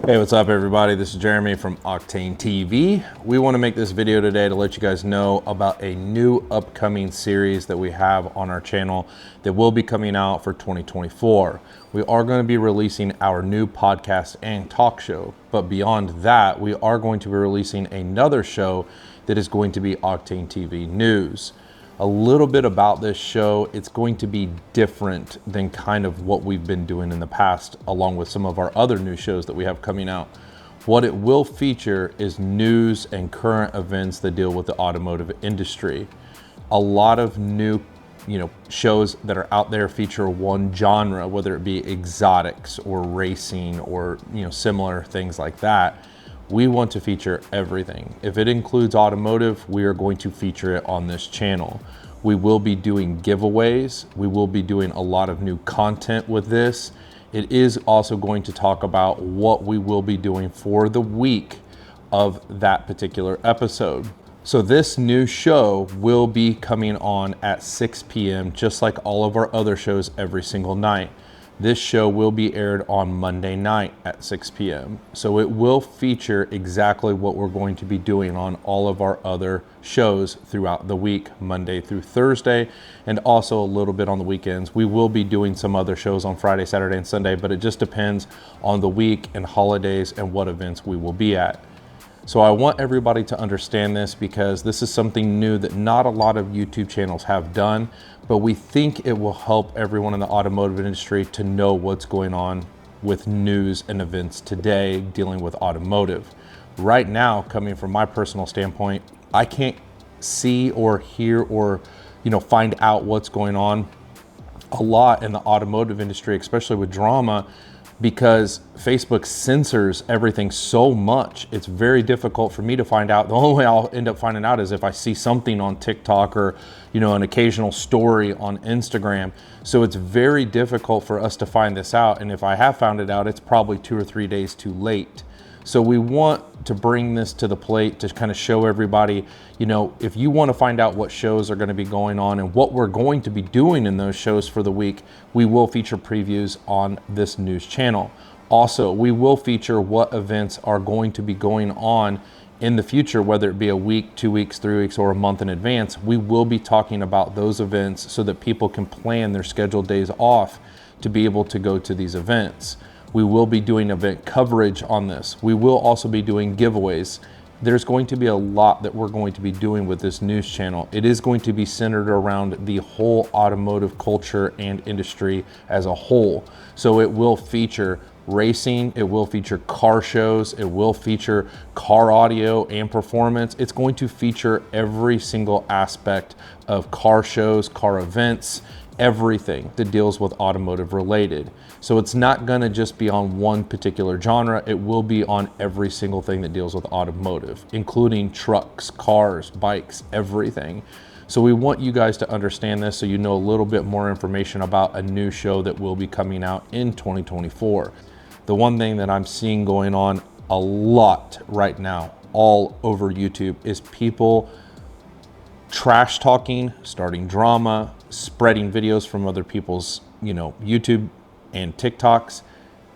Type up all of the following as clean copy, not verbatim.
Hey, what's up everybody? This is Jeremy from Octane TV. We want to make this video today to let you guys know about a new upcoming series that we have on our channel that will be coming out for 2024. We are going to be releasing our new podcast and talk show, but beyond that, we are going to be releasing another show that is going to be Octane TV News. A little bit about this show, it's going to be different than kind of what we've been doing in the past, along with some of our other new shows that we have coming out. What it will feature is news and current events that deal with the automotive industry. A lot of new shows that are out there feature one genre, whether it be exotics or racing or similar things like that. We want to feature everything. If it includes automotive, we are going to feature it on this channel. We will be doing giveaways. We will be doing a lot of new content with this. It is also going to talk about what we will be doing for the week of that particular episode. So this new show will be coming on at 6 p.m. just like all of our other shows every single night. This show will be aired on Monday night at 6 p.m. So it will feature exactly what we're going to be doing on all of our other shows throughout the week, Monday through Thursday, and also a little bit on the weekends. We will be doing some other shows on Friday, Saturday, and Sunday, but it just depends on the week and holidays and what events we will be at. So I want everybody to understand this because this is something new that not a lot of YouTube channels have done, but we think it will help everyone in the automotive industry to know what's going on with news and events today dealing with automotive. Right now, coming from my personal standpoint, I can't see or hear or find out what's going on a lot in the automotive industry, especially with drama, because Facebook censors everything so much. It's very difficult for me to find out. The only way I'll end up finding out is if I see something on TikTok or an occasional story on Instagram. So it's very difficult for us to find this out. And if I have found it out, it's probably 2 or 3 days too late. So we want to bring this to the plate to kind of show everybody, if you want to find out what shows are going to be going on and what we're going to be doing in those shows for the week, we will feature previews on this news channel. Also, we will feature what events are going to be going on in the future, whether it be a week, 2 weeks, 3 weeks, or a month in advance. We will be talking about those events so that people can plan their scheduled days off to be able to go to these events. We will be doing event coverage on this. We will also be doing giveaways. There's going to be a lot that we're going to be doing with this news channel. It is going to be centered around the whole automotive culture and industry as a whole. So it will feature racing, it will feature car shows, it will feature car audio and performance. It's going to feature every single aspect of car shows, car events, everything that deals with automotive related. So it's not going to just be on one particular genre. It will be on every single thing that deals with automotive, including trucks, cars, bikes, everything. So we want you guys to understand this so you know a little bit more information about a new show that will be coming out in 2024. The one thing that I'm seeing going on a lot right now all over YouTube is people trash talking, starting drama, spreading videos from other people's, YouTube and TikToks,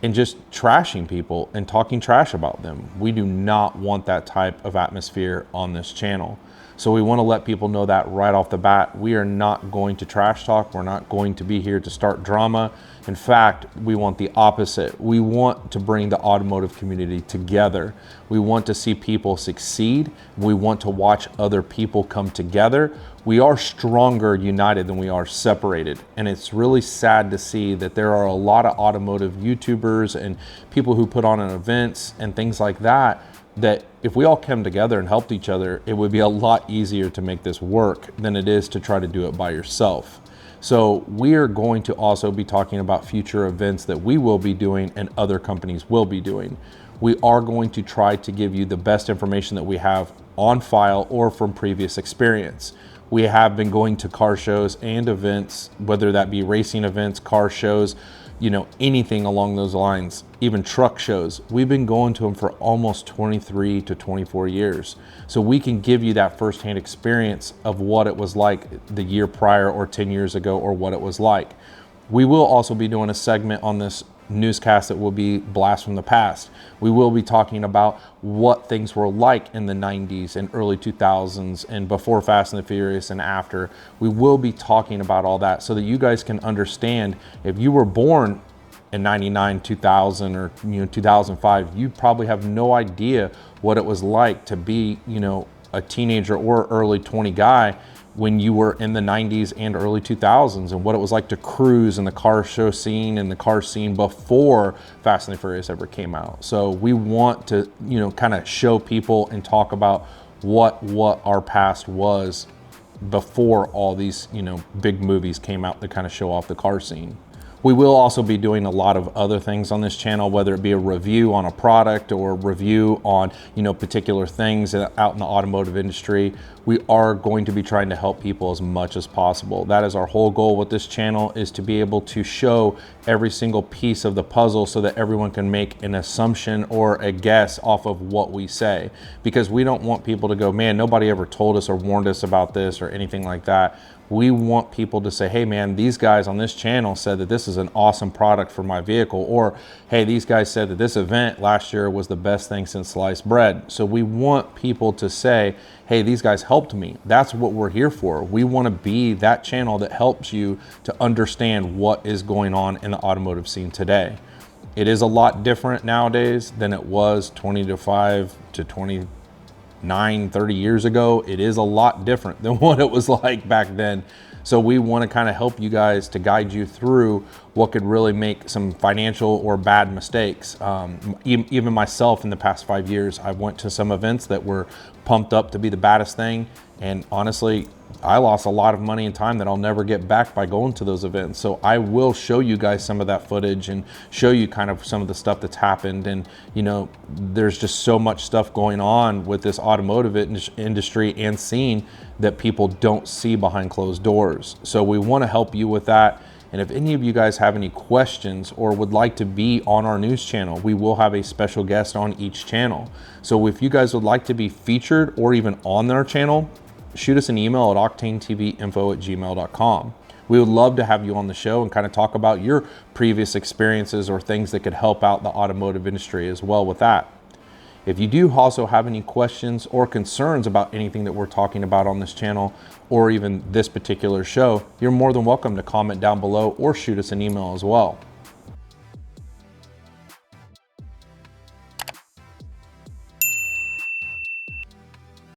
and just trashing people and talking trash about them. We do not want that type of atmosphere on this channel. So we want to let people know that right off the bat. We are not going to trash talk. We're not going to be here to start drama. In fact, we want the opposite. We want to bring the automotive community together. We want to see people succeed. We want to watch other people come together. We are stronger united than we are separated. And it's really sad to see that there are a lot of automotive YouTubers and people who put on events and things like that if we all came together and helped each other, it would be a lot easier to make this work than it is to try to do it by yourself. So we are going to also be talking about future events that we will be doing and other companies will be doing. We are going to try to give you the best information that we have on file or from previous experience. We have been going to car shows and events, whether that be racing events, car shows, anything along those lines, even truck shows. We've been going to them for almost 23 to 24 years. So we can give you that firsthand experience of what it was like the year prior or 10 years ago or what it was like. We will also be doing a segment on this newscast that will be blast from the past. We will be talking about what things were like in the 90s and early 2000s and before Fast and the Furious and after. We will be talking about all that so that you guys can understand. If you were born in 99, 2000, or 2005, you probably have no idea what it was like to be a teenager or early 20 guy when you were in the 90s and early 2000s, and what it was like to cruise in the car show scene and the car scene before Fast and the Furious ever came out. So we want to kind of show people and talk about what our past was before all these big movies came out to kind of show off the car scene. We will also be doing a lot of other things on this channel, whether it be a review on a product or review on particular things out in the automotive industry. We are going to be trying to help people as much as possible. That is our whole goal with this channel, is to be able to show every single piece of the puzzle so that everyone can make an assumption or a guess off of what we say, because we don't want people to go, man, nobody ever told us or warned us about this or anything like that. We want people to say, hey man, these guys on this channel said that this is an awesome product for my vehicle, or hey, these guys said that this event last year was the best thing since sliced bread. So we want people to say, hey, these guys helped me. That's what we're here for. We want to be that channel that helps you to understand what is going on in the automotive scene today. It is a lot different nowadays than it was 25 to 30 years ago. It is a lot different than what it was like back then. So we want to kind of help you guys to guide you through what could really make some financial or bad mistakes. Even myself in the past 5 years, I went to some events that were pumped up to be the baddest thing. And honestly, I lost a lot of money and time that I'll never get back by going to those events. So I will show you guys some of that footage and show you kind of some of the stuff that's happened. And there's just so much stuff going on with this automotive industry and scene that people don't see behind closed doors. So we want to help you with that. And if any of you guys have any questions or would like to be on our news channel, we will have a special guest on each channel. So if you guys would like to be featured or even on our channel, shoot us an email at octanetvinfo@gmail.com. We would love to have you on the show and kind of talk about your previous experiences or things that could help out the automotive industry as well with that. If you do also have any questions or concerns about anything that we're talking about on this channel or even this particular show, you're more than welcome to comment down below or shoot us an email as well.